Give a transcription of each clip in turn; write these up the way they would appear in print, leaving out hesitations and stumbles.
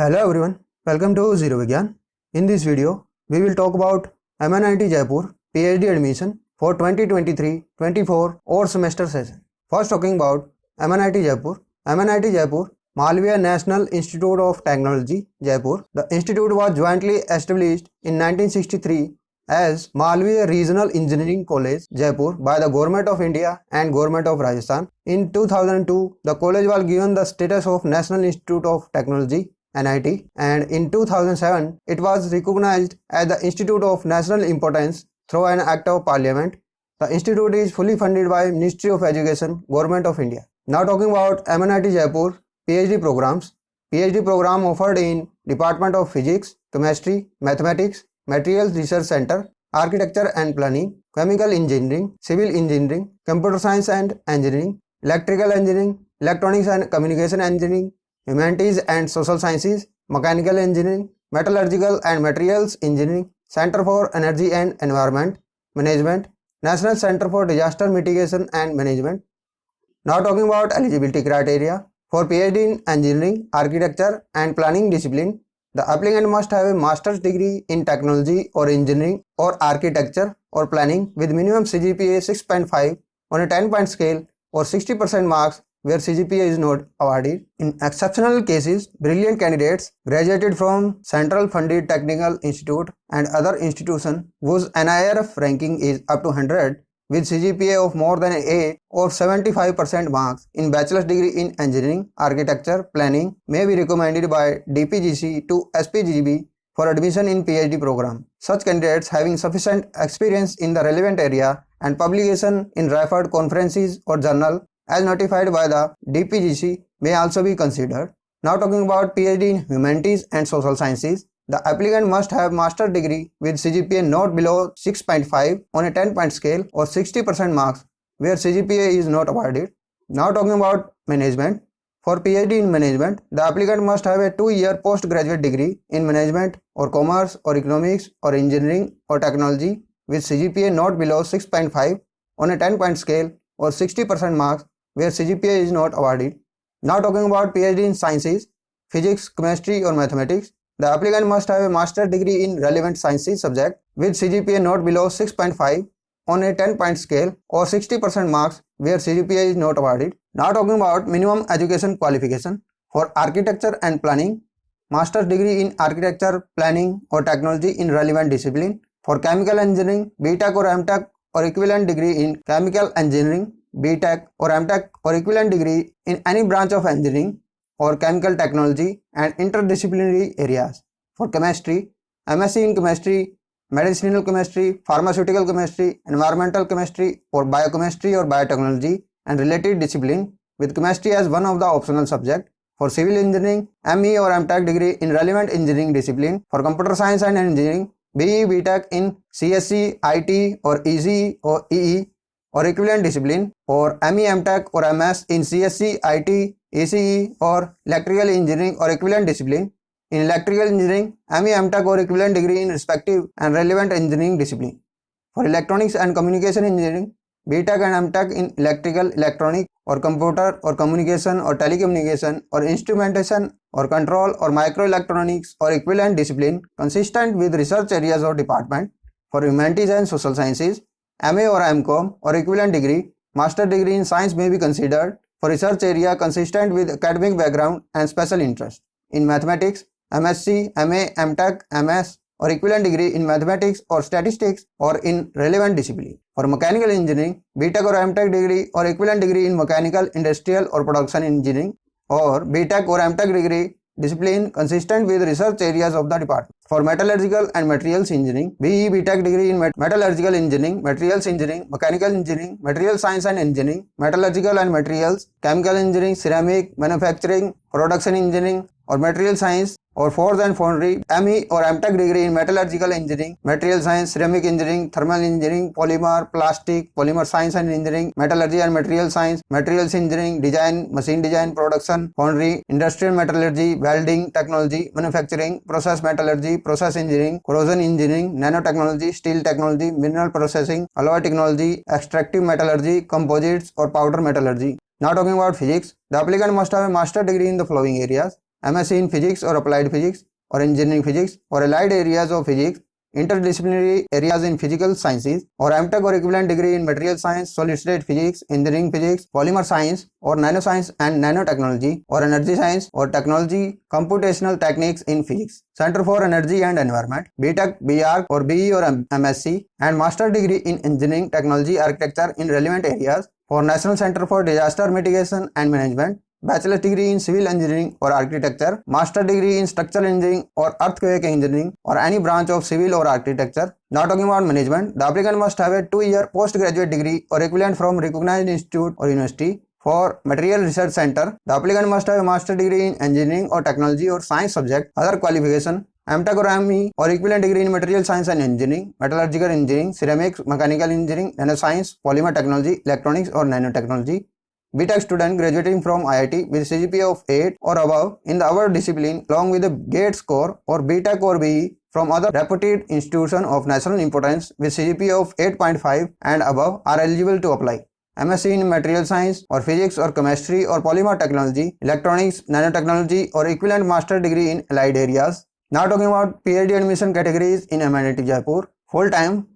Hello everyone, welcome to Zero Vigyan. In this video, we will talk about MNIT Jaipur PhD admission for 2023-24 or semester session. First talking about MNIT Jaipur. MNIT Jaipur, Malviya National Institute of Technology, Jaipur. The institute was jointly established in 1963 as Malviya Regional Engineering College, Jaipur by the Government of India and Government of Rajasthan. In 2002, the college was given the status of National Institute of Technology NIT, and in 2007 it was recognized as the Institute of National Importance through an Act of Parliament. The institute is fully funded by Ministry of Education, Government of India. Now talking about MNIT Jaipur PhD programs. PhD program offered in Department of Physics, Chemistry, Mathematics, Materials Research Center, Architecture and Planning, Chemical Engineering, Civil Engineering, Computer Science and Engineering, Electrical Engineering, Electronics and Communication Engineering, Humanities and Social Sciences, Mechanical Engineering, Metallurgical and Materials Engineering, Center for Energy and Environment Management, National Center for Disaster Mitigation and Management. Now talking about eligibility criteria. For PhD in Engineering, Architecture and Planning discipline, the applicant must have a master's degree in Technology or Engineering or Architecture or Planning with minimum CGPA 6.5 on a 10-point scale or 60% marks where CGPA is not awarded. In exceptional cases, brilliant candidates graduated from Central Funded Technical Institute and other institutions whose NIRF ranking is up to 100 with CGPA of more than 8 or 75% marks in bachelor's degree in Engineering, Architecture, Planning may be recommended by DPGC to SPGB for admission in PhD program. Such candidates having sufficient experience in the relevant area and publication in referred conferences or journal as notified by the DPGC may also be considered. Now talking about PhD in Humanities and Social Sciences, the applicant must have master's degree with CGPA not below 6.5 on a 10-point scale or 60% marks where CGPA is not awarded. Now talking about Management. For PhD in Management, the applicant must have a 2-year postgraduate degree in Management or Commerce or Economics or Engineering or Technology with CGPA not below 6.5 on a 10-point scale or 60% marks where CGPA is not awarded. Now talking about PhD in Sciences, Physics, Chemistry or Mathematics, the applicant must have a master's degree in relevant sciences subject with CGPA not below 6.5 on a 10-point scale or 60% marks where CGPA is not awarded. Now talking about minimum education qualification. For Architecture and Planning, master's degree in Architecture, Planning or Technology in relevant discipline. For Chemical Engineering, BTech or MTech or equivalent degree in Chemical Engineering, BTech or MTech or equivalent degree in any branch of engineering or chemical technology and interdisciplinary areas. For Chemistry, MSc in Chemistry, Medicinal Chemistry, Pharmaceutical Chemistry, Environmental Chemistry or Biochemistry or Biotechnology and related discipline with Chemistry as one of the optional subjects. For Civil Engineering, ME or MTech degree in relevant engineering discipline. For Computer Science and Engineering, BE, BTech in CSE, IT or ECE or EE or equivalent discipline, or ME, MTech or MS in CSE, IT, ECE or Electrical Engineering or equivalent discipline. In Electrical Engineering, ME, MTech or equivalent degree in respective and relevant engineering discipline. For Electronics and Communication Engineering, BTech and MTech in Electrical, Electronic or Computer or Communication or Telecommunication or Instrumentation or Control or Microelectronics or equivalent discipline consistent with research areas or department. For Humanities and Social Sciences, MA or MCom or equivalent degree, master degree in science may be considered for research area consistent with academic background and special interest. In Mathematics, MSc, MA, MTech, MS or equivalent degree in Mathematics or Statistics or in relevant discipline. For Mechanical Engineering, BTech or MTech degree or equivalent degree in Mechanical, Industrial or Production Engineering or BTech or MTech degree discipline consistent with research areas of the department. For Metallurgical and Materials Engineering, BE, BTech degree in Metallurgical Engineering, Materials Engineering, Mechanical Engineering, Material Science and Engineering, Metallurgical and Materials, Chemical Engineering, Ceramic, Manufacturing, Production Engineering or Material Science or Forge and Foundry, ME or MTech degree in Metallurgical Engineering, Material Science, Ceramic Engineering, Thermal Engineering, Polymer, Plastic, Polymer Science and Engineering, Metallurgy and Material Science, Materials Engineering, Design, Machine Design, Production, Foundry, Industrial Metallurgy, Welding Technology, Manufacturing, Process Metallurgy, Process Engineering, Corrosion Engineering, Nanotechnology, Steel Technology, Mineral Processing, Alloy Technology, Extractive Metallurgy, Composites or Powder Metallurgy. Now talking about Physics, the applicant must have a master's degree in the following areas: MSc in Physics or Applied Physics or Engineering Physics or allied areas of physics, interdisciplinary areas in physical sciences, or MTech or equivalent degree in material science, solid state physics, engineering physics, polymer science, or nanoscience and nanotechnology, or energy science or technology, computational techniques in physics. Center for Energy and Environment, BTech, BArch or BE or MSc, and master degree in engineering, technology, architecture in relevant areas. For National Center for Disaster Mitigation and Management, bachelor's degree in civil engineering or architecture, master degree in structural engineering or earthquake engineering, or any branch of civil or architecture. Now talking about management, the applicant must have a 2-year postgraduate degree or equivalent from recognized institute or university. For Material Research Center, the applicant must have a master degree in engineering or technology or science subject. Other qualification, MTech or ME or equivalent degree in material science and engineering, metallurgical engineering, ceramics, mechanical engineering, nanoscience, polymer technology, electronics or nanotechnology. BTech student graduating from IIT with CGPA of 8 or above in the above discipline along with a GATE score, or BTech or BE from other reputed institution of national importance with CGPA of 8.5 and above are eligible to apply. MSc in Material Science or Physics or Chemistry or Polymer Technology, Electronics, Nanotechnology or equivalent master degree in allied areas. Now talking about PhD admission categories in MNIT Jaipur. Full-time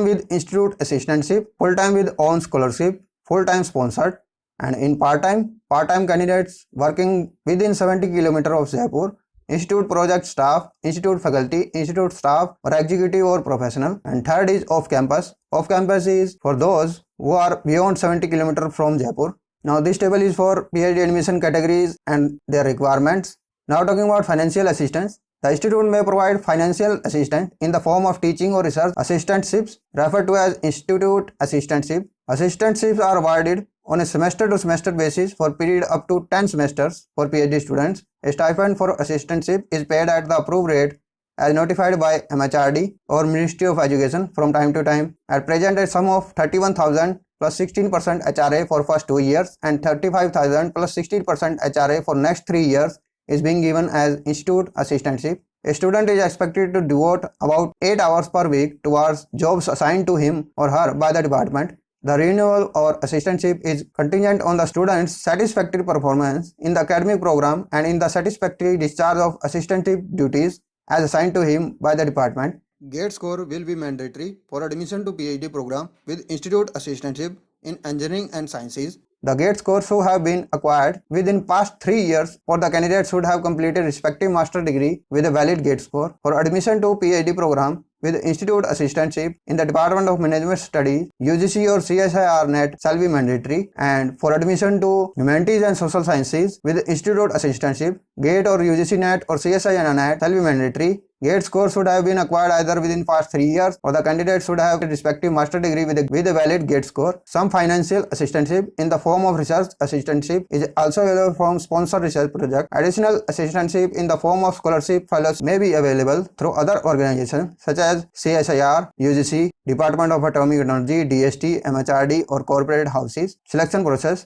with institute assistantship, full-time with own scholarship, full-time sponsored, and in part-time candidates working within 70 km of Jaipur, institute project staff, institute faculty, institute staff or executive or professional. And third is off-campus. Off-campus is for those who are beyond 70 km from Jaipur. Now this table is for PhD admission categories and their requirements. Now talking about financial assistance. The institute may provide financial assistance in the form of teaching or research assistantships, referred to as institute assistantship. Assistantships are awarded on a semester-to-semester basis for period up to 10 semesters for PhD students. A stipend for assistantship is paid at the approved rate as notified by MHRD or Ministry of Education from time to time. At present, a sum of 31,000 plus 16% HRA for first 2 years and 35,000 plus 16% HRA for next 3 years is being given as institute assistantship. A student is expected to devote about 8 hours per week towards jobs assigned to him or her by the department. The renewal or assistantship is contingent on the student's satisfactory performance in the academic program and in the satisfactory discharge of assistantship duties as assigned to him by the department. GATE score will be mandatory for admission to PhD program with institute assistantship in engineering and sciences. The GATE score should have been acquired within past 3 years, or the candidate should have completed respective master degree with a valid GATE score. For admission to PhD program with institute assistantship in the Department of Management Studies, UGC or CSIR NET shall be mandatory, and for admission to Humanities and Social Sciences with institute assistantship, GATE or UGC NET or CSIR NET shall be mandatory. GATE score should have been acquired either within past 3 years, or the candidate should have a respective master degree with a valid GATE score. Some financial assistantship in the form of research assistantship is also available from sponsored research project. Additional assistantship in the form of scholarship fellows may be available through other organizations such as CSIR, UGC, Department of Atomic Energy, DST, MHRD or corporate houses. Selection process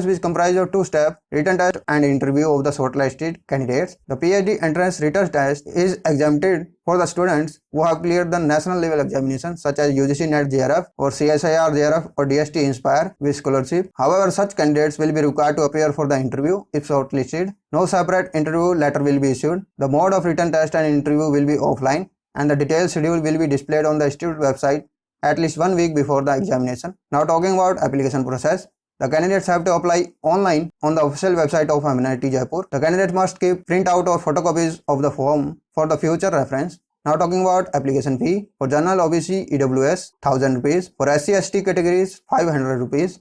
which comprises of 2 steps, written test and interview of the shortlisted candidates. The PhD entrance written test is exempted for the students who have cleared the national level examinations such as UGC NET JRF or CSIR JRF or DST Inspire with scholarship. However, such candidates will be required to appear for the interview if shortlisted. No separate interview letter will be issued. The mode of written test and interview will be offline, and the detailed schedule will be displayed on the institute website at least 1 week before the examination. Now talking about application process. The candidates have to apply online on the official website of MNIT Jaipur. The candidate must keep printout or photocopies of the form for the future reference. Now talking about application fee. For General OBC EWS 1000 rupees. For SC ST categories 500 rupees.